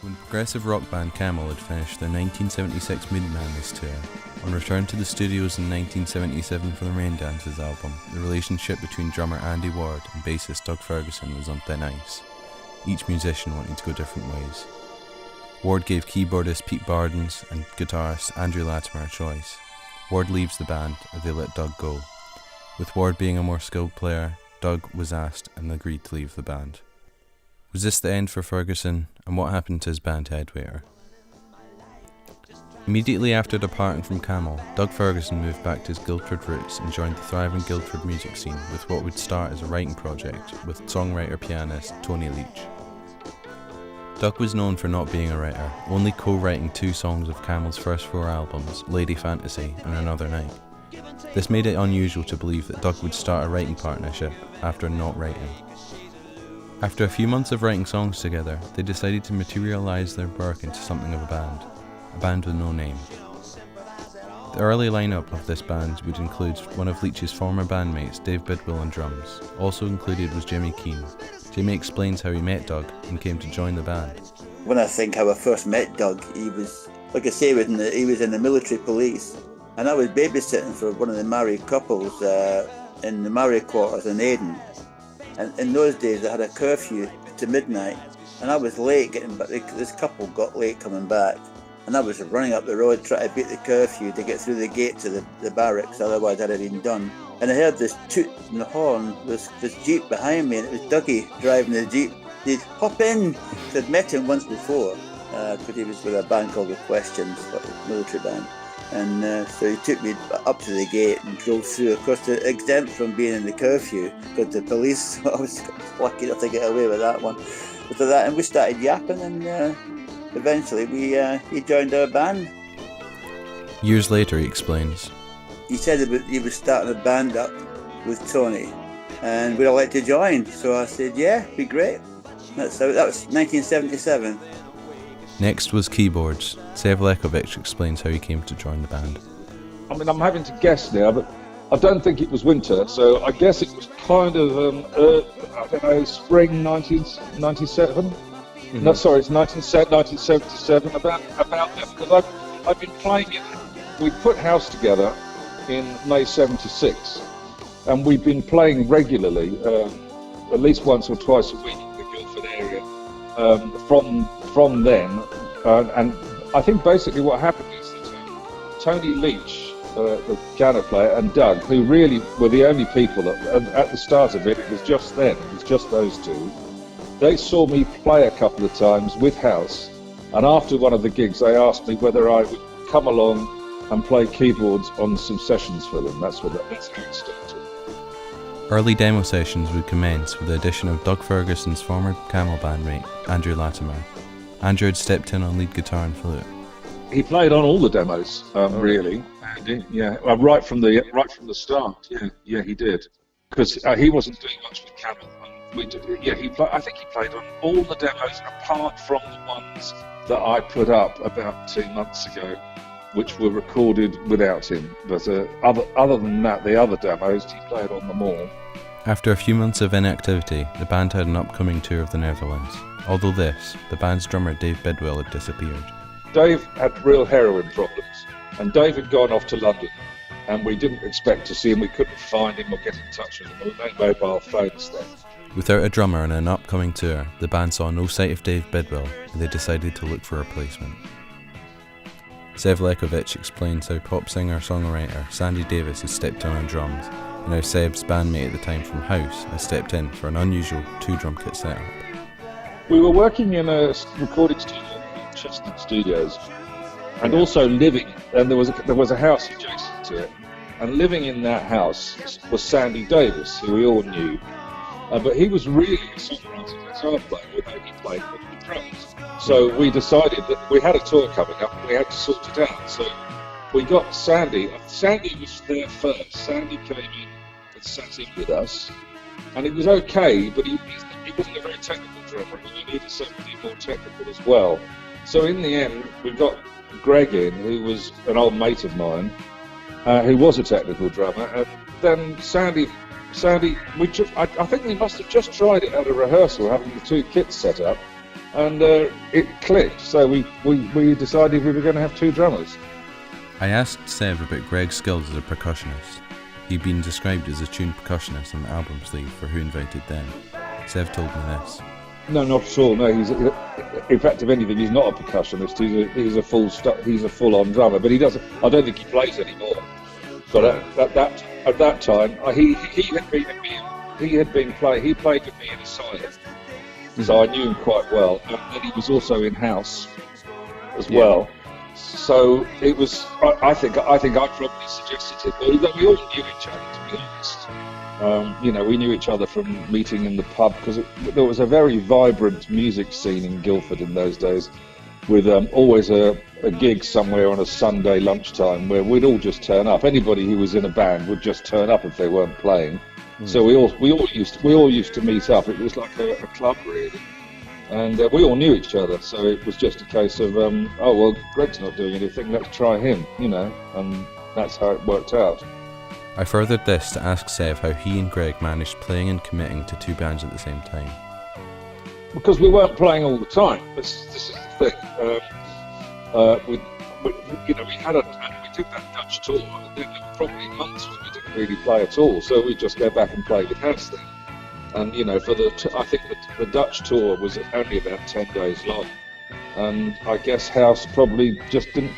When progressive rock band Camel had finished their 1976 Mid-Madness tour, on return to the studios in 1977 for the Rain Dances album, the relationship between drummer Andy Ward and bassist Doug Ferguson was on thin ice, each musician wanting to go different ways. Ward gave keyboardist Pete Bardens and guitarist Andrew Latimer a choice. Ward leaves the band, or they let Doug go. With Ward being a more skilled player, Doug was asked and agreed to leave the band. Was this the end for Ferguson, and what happened to his band Headwaiter? Immediately after departing from Camel, Doug Ferguson moved back to his Guildford roots and joined the thriving Guildford music scene with what would start as a writing project with songwriter-pianist Tony Leach. Doug was known for not being a writer, only co-writing 2 songs of Camel's first 4 albums, Lady Fantasy and Another Night. This made it unusual to believe that Doug would start a writing partnership after not writing. After a few months of writing songs together, they decided to materialise their work into something of a band with no name. The early lineup of this band would include one of Leach's former bandmates, Dave Bidwell on drums. Also included was Jimmy Kean. Jimmy explains how he met Doug and came to join the band. When I think how I first met Doug, he was, like I say, he was in the military police, and I was babysitting for one of the married couples in the married quarters in Aden. And in those days, they had a curfew to midnight, and I was late getting back. This couple got late coming back, and I was running up the road trying to beat the curfew to get through the gate to the barracks, otherwise I'd have been done. And I heard this toot in the horn, this Jeep behind me, and it was Dougie driving the Jeep. He'd hop in. I'd met him once before, because he was with a band called The Questions, a military band. And so he took me up to the gate and drove through. Of course, exempt from being in the curfew, because the police, I was lucky enough to get away with that one. After that, and we started yapping, and eventually he joined our band. Years later, he explains. He said he was starting a band up with Tony, and we'd all like to join. So I said, yeah, be great. That was 1977. Next was keyboards. Sev Lewkowicz explains how he came to join the band. I mean, I'm having to guess now, but I don't think it was winter, so I guess it was kind of, I don't know, spring 1997? Mm-hmm. No, sorry, it's 1977, about that, because I've been playing it. We put House together in May 76, and we've been playing regularly, at least once or twice a week in the Guildford area, from then, and I think basically what happened is that Tony Leach, the piano player, and Doug, who really were the only people at the start of it was just those two. They saw me play a couple of times with House, and after one of the gigs they asked me whether I would come along and play keyboards on some sessions for them. That's how it started. Early demo sessions would commence with the addition of Doug Ferguson's former Camel bandmate, Andrew Latimer. Andrew had stepped in on lead guitar and flute. He played on all the demos, really. Andy, yeah, right from the start. Yeah, he did, because he wasn't doing much with Camel. I think he played on all the demos apart from the ones that I put up about 2 months ago, which were recorded without him. But other than that, the other demos, he played on them all. After a few months of inactivity, the band had an upcoming tour of the Netherlands. Although the band's drummer Dave Bidwell had disappeared. Dave had real heroin problems, and Dave had gone off to London, and we didn't expect to see him. We couldn't find him or get in touch with him. There were no mobile phones then. Without a drummer and an upcoming tour, the band saw no sight of Dave Bidwell, and they decided to look for a replacement. Sev Lewkowicz explains how pop singer-songwriter Sandy Davis has stepped in on drums, and how Seb's bandmate at the time from House has stepped in for an unusual 2-drum kit setup. We were working in a recording studio in Chestnut Studios, and also living, and there was a house adjacent to it, and living in that house was Sandy Davis, who we all knew, but he was really a songwriter and guitar player, although he played with the drums. So we decided that we had a tour coming up and we had to sort it out. So we got Sandy. Sandy was there first. Sandy came in and sat in with us, and it was okay, but he wasn't a very technical drummer, and we needed somebody more technical as well. So in the end, we got Greg in, who was an old mate of mine, who was a technical drummer, and then Sandy, I think we must have just tried it at a rehearsal, having the 2 kits set up, and it clicked. So we decided we were going to have 2 drummers. I asked Sev about Greg's skills as a percussionist. He'd been described as a tuned percussionist on the album sleeve for Who Invited Them. Sev told me this. No, not at all. No, in fact, if anything, he's not a percussionist. He's a full-on drummer, but he doesn't. I don't think he plays anymore. But at that time, he played with me in Asylum, so I knew him quite well. And then he was also in House as well. So it was. I think I probably suggested it, although we all knew each other, to be honest. We knew each other from meeting in the pub, because there was a very vibrant music scene in Guildford in those days, with always a gig somewhere on a Sunday lunchtime where we'd all just turn up. Anybody who was in a band would just turn up if they weren't playing. So we all used to meet up. It was like a club, really, and we all knew each other. So it was just a case of Greg's not doing anything, let's try him, and that's how it worked out. I furthered this to ask Sev how he and Greg managed playing and committing to 2 bands at the same time. Because we weren't playing all the time. This is the thing. We did that Dutch tour, and then there were probably months when we didn't really play at all. So we'd just go back and play with House then. And I think the Dutch tour was only about 10 days long. And I guess House probably just didn't.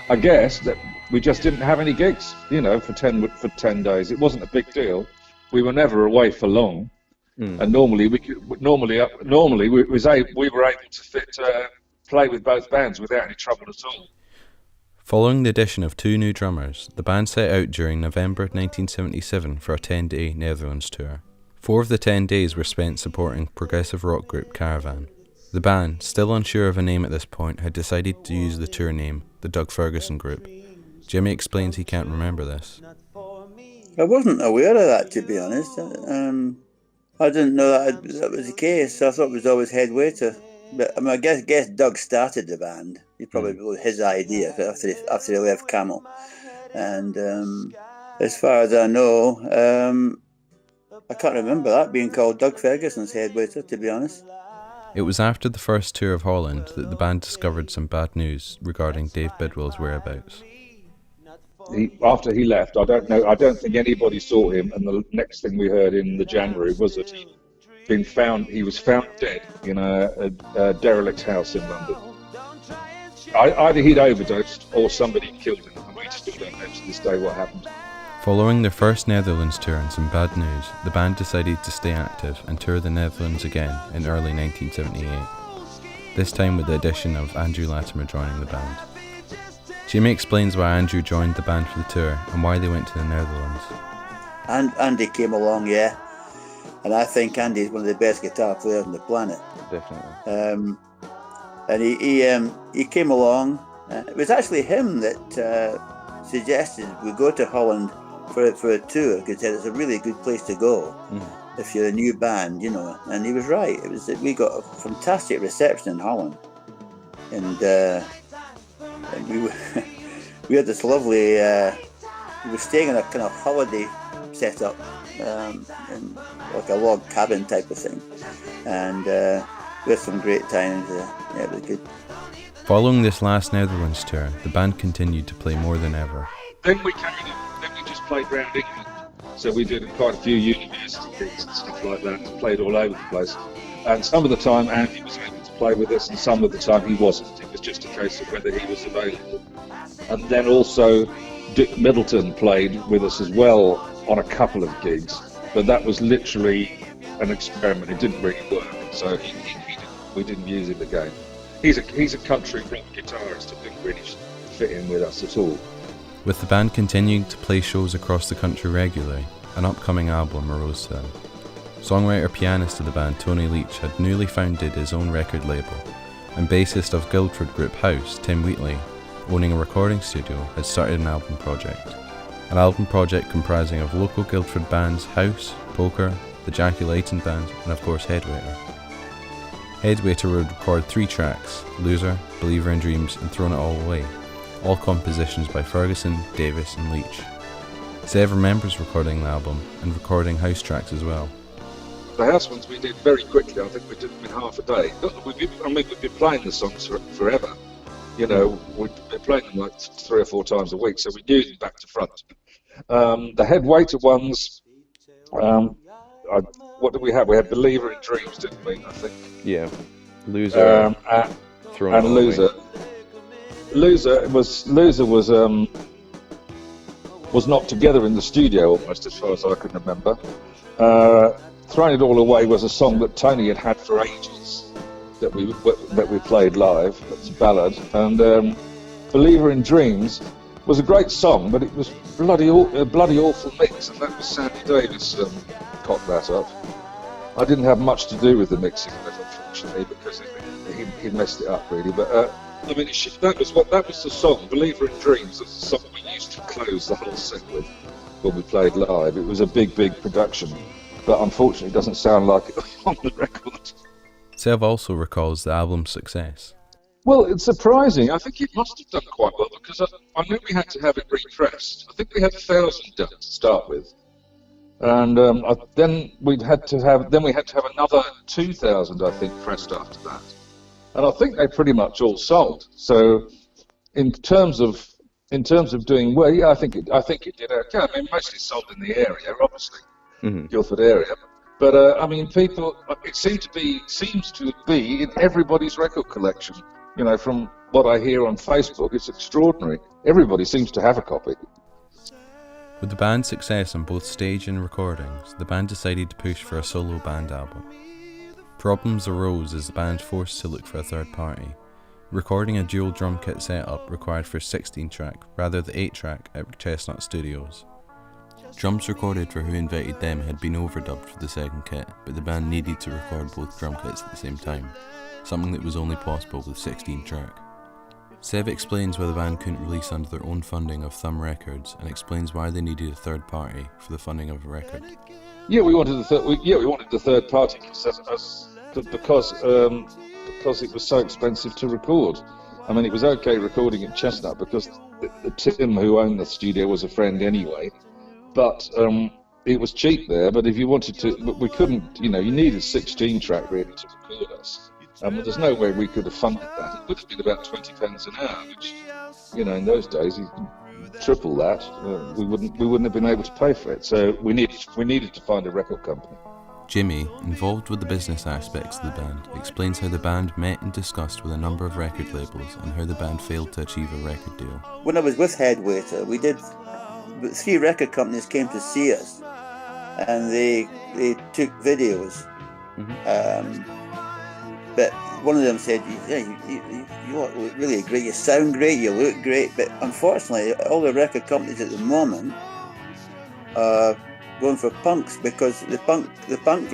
I guess that we just didn't have any gigs, for 10 days. It wasn't a big deal. We were never away for long, and normally we were able to play with both bands without any trouble at all. Following the addition of 2 new drummers, the band set out during November 1977 for a 10-day Netherlands tour. 4 of the 10 days were spent supporting progressive rock group Caravan. The band, still unsure of a name at this point, had decided to use the tour name, the Doug Ferguson Group. Jimmy explains he can't remember this. I wasn't aware of that, to be honest. I didn't know that was the case. I thought it was always Headwaiter. But I guess Doug started the band. It probably was his idea after he left Camel. And as far as I know, I can't remember that being called Doug Ferguson's Headwaiter, to be honest. It was after the first tour of Holland that the band discovered some bad news regarding Dave Bidwell's whereabouts. After he left, I don't think anybody saw him, and the next thing we heard in the January was that he was found dead in a derelict house in London. Either he'd overdosed or somebody killed him, and we still don't know to this day what happened. Following their first Netherlands tour and some bad news, the band decided to stay active and tour the Netherlands again in early 1978, this time with the addition of Andrew Latimer joining the band. Jimmy explains why Andrew joined the band for the tour and why they went to the Netherlands. And Andy came along, yeah, and I think Andy's one of the best guitar players on the planet. Definitely. And he came along. It was actually him that suggested we go to Holland for a tour, because he said it's a really good place to go if you're a new band, And he was right. We got a fantastic reception in Holland, and we had this lovely. We were staying in a kind of holiday setup, in like a log cabin type of thing, and we had some great times. It was good. Following this last Netherlands tour, the band continued to play more than ever. Then we just played round England. So we did quite a few university gigs and stuff like that, and played all over the place. And some of the time Andy was able to play with us, and some of the time he wasn't. It was just a case of whether he was available. And then also Dick Middleton played with us as well on a couple of gigs, but that was literally an experiment. It didn't really work, so we didn't use him again. He's a country rock guitarist who didn't really fit in with us at all. With the band continuing to play shows across the country regularly, an upcoming album arose to them. Songwriter-pianist of the band Tony Leach had newly founded his own record label, and bassist of Guildford group House, Tim Wheatley, owning a recording studio, had started an album project. An album project comprising of local Guildford bands House, Poker, the Jackie Layton Band, and of course Headwaiter. Headwaiter would record 3 tracks, Loser, Believer in Dreams and Thrown It All Away, all compositions by Ferguson, Davis and Leach. Sev remembers recording the album and recording house tracks as well. the house ones we did very quickly. I think we did them in half a day. We've been playing the songs forever. You know, we've been playing them like 3 or 4 times a week, so we knew them back to front. The Headwaiter ones, what did we have? We had Believer in Dreams, didn't we? I think. Yeah. Loser. And Loser. Loser was knocked together in the studio almost, as far as I can remember. Throwing It All Away was a song that Tony had for ages that we played live. It's a ballad. And Believer in Dreams was a great song, but it was a bloody awful mix, and that was Sandy Davis cocked that up. I didn't have much to do with the mixing of it, unfortunately, because he messed it up really. But I mean, that was the song. Believer in Dreams was the song we used to close the whole set with when we played live. It was a big production, but unfortunately, it doesn't sound like it on the record. Sev also recalls the album's success. Well, it's surprising. I think it must have done quite well because I knew we had to have it repressed. I think we had 1,000 done to start with, and then we had to have another 2,000, I think, pressed after that. And I think they pretty much all sold. So, in terms of doing well, yeah, I think it did okay. I mean, mostly sold in the area, obviously, Guildford area. But I mean, it seems to be in everybody's record collection. You know, from what I hear on Facebook, it's extraordinary. Everybody seems to have a copy. With the band's success on both stage and recordings, the band decided to push for a solo band album. Problems arose as the band forced to look for a third party. Recording a dual drum kit setup required for 16-track rather than 8-track at Chestnut Studios. Drums recorded for Who Invited Them had been overdubbed for the second kit, but the band needed to record both drum kits at the same time, something that was only possible with 16-track. Sev explains why the band couldn't release under their own funding of Thumb Records, and explains why they needed a third party for the funding of a record. Yeah, we wanted the third party because it was so expensive to record. I mean, it was okay recording at Chestnut because the Tim who owned the studio was a friend anyway, but it was cheap there. But if you wanted to, but we couldn't. You know, you needed 16-track really to record us. There's no way we could have funded that. It would have been about 20 pence an hour, which, you know, in those days, you could triple that. We wouldn't have been able to pay for it. So we needed to find a record company. Jimmy, involved with the business aspects of the band, explains how the band met and discussed with a number of record labels and how the band failed to achieve a record deal. When I was with Headwaiter, 3 record companies came to see us, and they took videos. But one of them said, you look really great, you sound great, you look great, but unfortunately all the record companies at the moment are going for punks, because the punk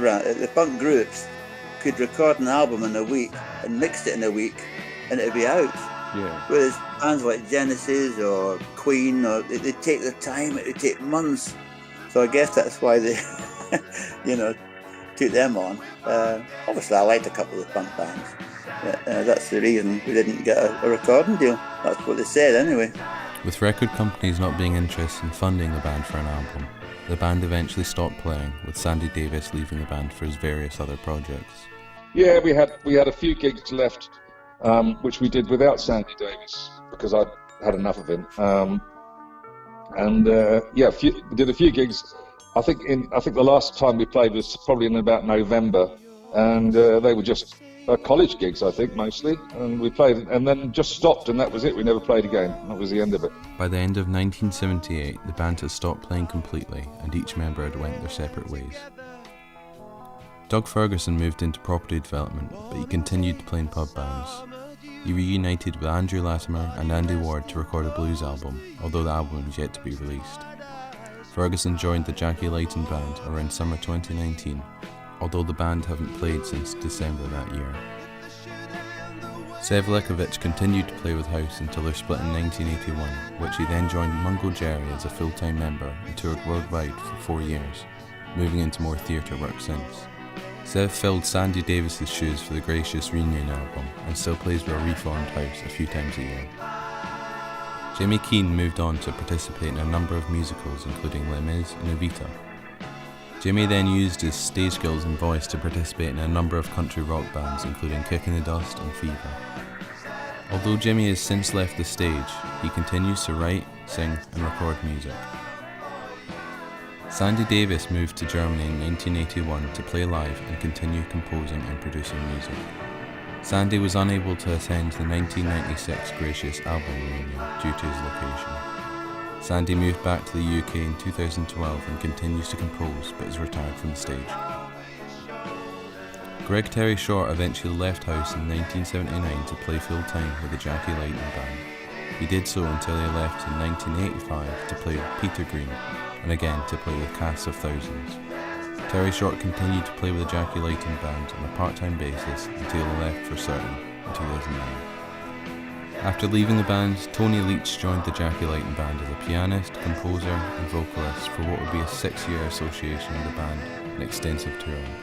groups could record an album in a week and mix it in a week and it'd be out. Yeah. Whereas bands like Genesis or Queen, they take their time, it would take months. So I guess that's why they took them on. Obviously I liked a couple of the punk bands. That's the reason we didn't get a recording deal. That's what they said anyway. With record companies not being interested in funding the band for an album, the band eventually stopped playing, with Sandy Davis leaving the band for his various other projects. Yeah, we had a few gigs left, which we did without Sandy Davis because I had enough of him. We did a few gigs. I think the last time we played was probably in about November, and they were just college gigs, I think, mostly. And we played, and then just stopped, and that was it. We never played again. That was the end of it. By the end of 1978, the band had stopped playing completely, and each member had went their separate ways. Doug Ferguson moved into property development, but he continued to play in pub bands. He reunited with Andrew Latimer and Andy Ward to record a blues album, although the album was yet to be released. Ferguson joined the Jackie Layton Band around summer 2019, although the band haven't played since December that year. Sev Lewkowicz continued to play with House until their split in 1981, which he then joined Mungo Jerry as a full-time member and toured worldwide for 4 years, moving into more theatre work since. Sev filled Sandy Davis's shoes for the Gracious Reunion album and still plays with a reformed House a few times a year. Kean moved on to participate in a number of musicals including Les Mis and Evita. Jimmy then used his stage skills and voice to participate in a number of country rock bands, including Kicking the Dust and Fever. Although Jimmy has since left the stage, he continues to write, sing and record music. Sandy Davis moved to Germany in 1981 to play live and continue composing and producing music. Sandy was unable to attend the 1996 Gracious album reunion due to his location. Sandy moved back to the UK in 2012 and continues to compose, but is retired from the stage. Greg Terry Short eventually left House in 1979 to play full-time with the Jackie Lightning Band. He did so until he left in 1985 to play with Peter Green, and again to play with Casts of Thousands. Terry Short continued to play with the Jackie Lightning Band on a part-time basis until he left for certain in 2009. After leaving the band, Tony Leach joined the Jackie Lightning Band as a pianist, composer and vocalist for what would be a 6-year association with the band and extensive touring.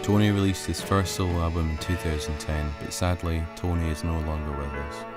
Tony released his first solo album in 2010, but sadly, Tony is no longer with us.